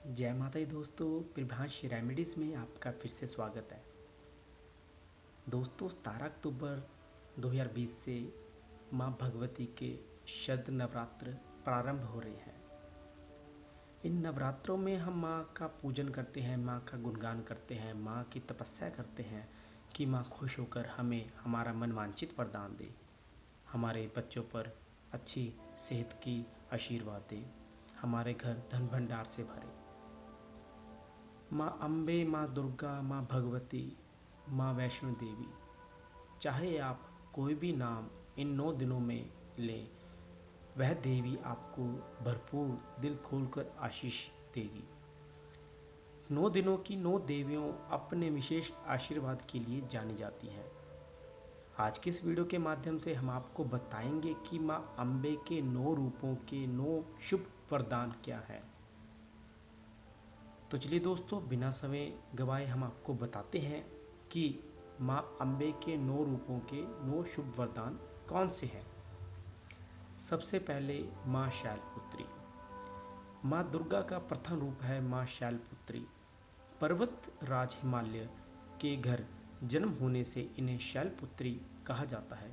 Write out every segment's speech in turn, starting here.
जय माता दी दोस्तों, प्रभांश रेमेडीज़ में आपका फिर से स्वागत है। दोस्तों 17 अक्टूबर 2020 से माँ भगवती के शरद नवरात्र प्रारंभ हो रहे हैं। इन नवरात्रों में हम माँ का पूजन करते हैं, माँ का गुणगान करते हैं, माँ की तपस्या करते हैं कि माँ खुश होकर हमें हमारा मनवांछित वरदान दे, हमारे बच्चों पर अच्छी सेहत की आशीर्वाद दे, हमारे घर धन भंडार से भरे। माँ अम्बे, माँ दुर्गा, माँ भगवती, माँ वैष्णो देवी, चाहे आप कोई भी नाम इन 9 दिनों में लें, वह देवी आपको भरपूर दिल खोलकर आशीष देगी। 9 दिनों की 9 देवियों अपने विशेष आशीर्वाद के लिए जानी जाती हैं। आज की इस वीडियो के माध्यम से हम आपको बताएंगे कि माँ अम्बे के 9 रूपों के 9 शुभ वरदान क्या हैं। तो चलिए दोस्तों, बिना समय गवाए हम आपको बताते हैं कि माँ अम्बे के 9 रूपों के 9 शुभ वरदान कौन से हैं। सबसे पहले माँ शैलपुत्री। माँ दुर्गा का प्रथम रूप है माँ शैलपुत्री। पर्वत राज हिमालय के घर जन्म होने से इन्हें शैलपुत्री कहा जाता है।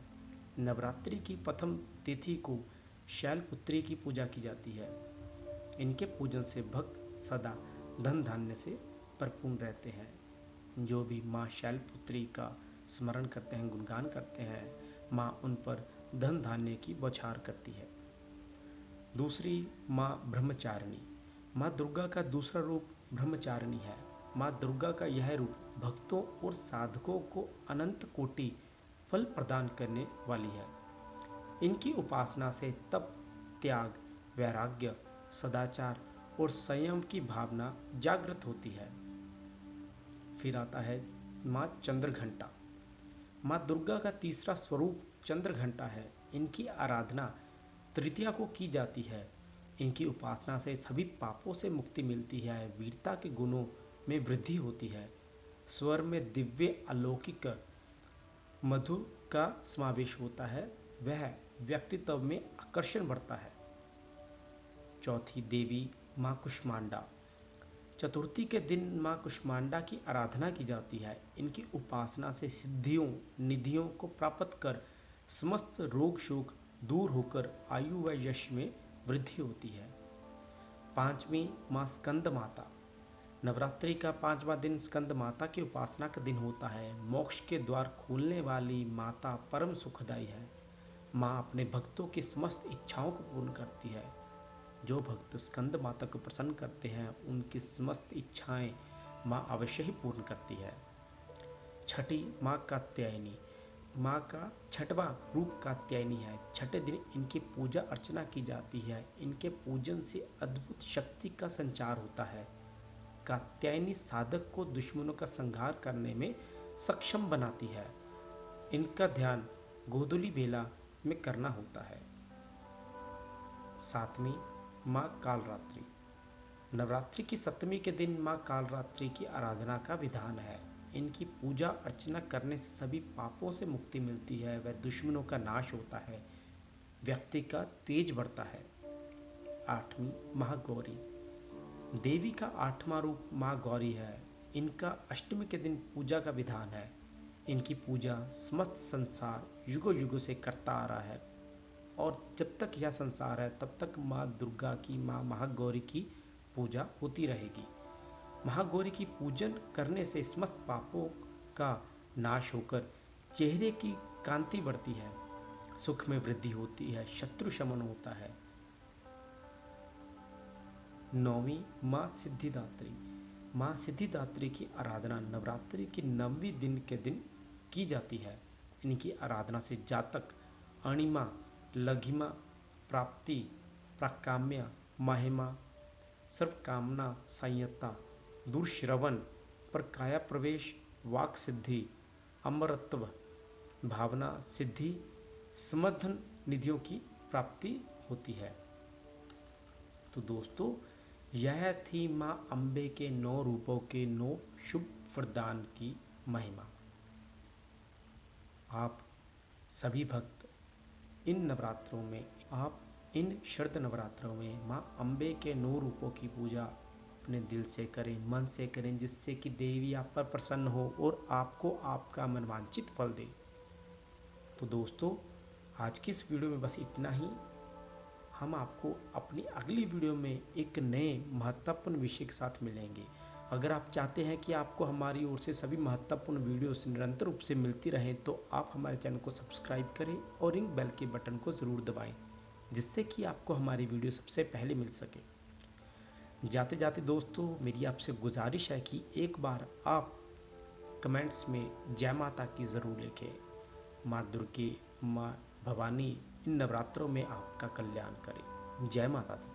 नवरात्रि की प्रथम तिथि को शैलपुत्री की पूजा की जाती है। इनके पूजन से भक्त सदा धन धान्य से परिपूर्ण रहते हैं। जो भी माँ शैलपुत्री का स्मरण करते हैं, गुणगान करते हैं, माँ उन पर धन धान्य की बौछार करती है। दूसरी माँ ब्रह्मचारिणी। माँ दुर्गा का दूसरा रूप ब्रह्मचारिणी है। माँ दुर्गा का यह रूप भक्तों और साधकों को अनंत कोटि फल प्रदान करने वाली है। इनकी उपासना से तप, त्याग, वैराग्य, सदाचार और संयम की भावना जागृत होती है। फिर आता है माँ चंद्रघंटा। माँ दुर्गा का तीसरा स्वरूप चंद्रघंटा है। इनकी आराधना तृतीया को की जाती है। इनकी उपासना से सभी पापों से मुक्ति मिलती है, वीरता के गुणों में वृद्धि होती है, स्वर में दिव्य अलौकिक मधुर का समावेश होता है, वह व्यक्तित्व में आकर्षण बढ़ता है। चौथी देवी माँ कुष्मांडा। चतुर्थी के दिन माँ कुष्मांडा की आराधना की जाती है। इनकी उपासना से सिद्धियों, निधियों को प्राप्त कर समस्त रोग शोक दूर होकर आयु व यश में वृद्धि होती है। पांचवी माँ स्कंद माता। नवरात्रि का 5वां दिन स्कंद माता की उपासना का दिन होता है। मोक्ष के द्वार खोलने वाली माता परम सुखदायी है। माँ अपने भक्तों की समस्त इच्छाओं को पूर्ण करती है। जो भक्त स्कंद माता को प्रसन्न करते हैं, उनकी समस्त इच्छाएं माँ अवश्य ही पूर्ण करती है। छठी माँ कात्यायनी। माँ का छठवां रूप कात्यायनी है। छठे दिन इनकी पूजा अर्चना की जाती है। इनके पूजन से अद्भुत शक्ति का संचार होता है। कात्यायनी साधक को दुश्मनों का संहार करने में सक्षम बनाती है। इनका ध्यान गोधूली बेला में करना होता है। सातवीं माँ कालरात्रि। नवरात्रि की सप्तमी के दिन माँ कालरात्रि की आराधना का विधान है। इनकी पूजा अर्चना करने से सभी पापों से मुक्ति मिलती है, वह दुश्मनों का नाश होता है, व्यक्ति का तेज बढ़ता है। आठवीं महागौरी। देवी का 8वां रूप माँ गौरी है। इनका अष्टमी के दिन पूजा का विधान है। इनकी पूजा समस्त संसार युगों युगों से करता आ रहा है और जब तक यह संसार है तब तक माँ दुर्गा की, माँ महागौरी की पूजा होती रहेगी। महागौरी की पूजन करने से समस्त पापों का नाश होकर चेहरे की कांति बढ़ती है, सुख में वृद्धि होती है, शत्रु शमन होता है। नौवीं माँ सिद्धिदात्री। माँ सिद्धिदात्री की आराधना नवरात्रि की 9वीं दिन के दिन की जाती है। इनकी आराधना से जातक अणिमा, लघिमा, प्राप्ति, प्राकाम्य, महिमा, सर्वकामना संयता, दुर्श्रवण, प्रकाया प्रवेश, वाक सिद्धि, अमरत्व, भावना सिद्धि, समर्थन निधियों की प्राप्ति होती है। तो दोस्तों, यह थी माँ अम्बे के 9 रूपों के 9 शुभ वरदान की महिमा। आप सभी भक्त इन नवरात्रों में, आप इन शरद नवरात्रों में माँ अम्बे के 9 रूपों की पूजा अपने दिल से करें, मन से करें, जिससे कि देवी आप पर प्रसन्न हो और आपको आपका मनवांछित फल दे। तो दोस्तों, आज की इस वीडियो में बस इतना ही। हम आपको अपनी अगली वीडियो में एक नए महत्वपूर्ण विषय के साथ मिलेंगे। अगर आप चाहते हैं कि आपको हमारी ओर से सभी महत्वपूर्ण वीडियोस निरंतर रूप से मिलती रहें, तो आप हमारे चैनल को सब्सक्राइब करें और रिंग बेल के बटन को ज़रूर दबाएं, जिससे कि आपको हमारी वीडियो सबसे पहले मिल सके। जाते जाते दोस्तों, मेरी आपसे गुजारिश है कि एक बार आप कमेंट्स में जय माता की ज़रूर लिखें। माँ दुर्गे, माँ भवानी इन नवरात्रों में आपका कल्याण करें। जय माता दी।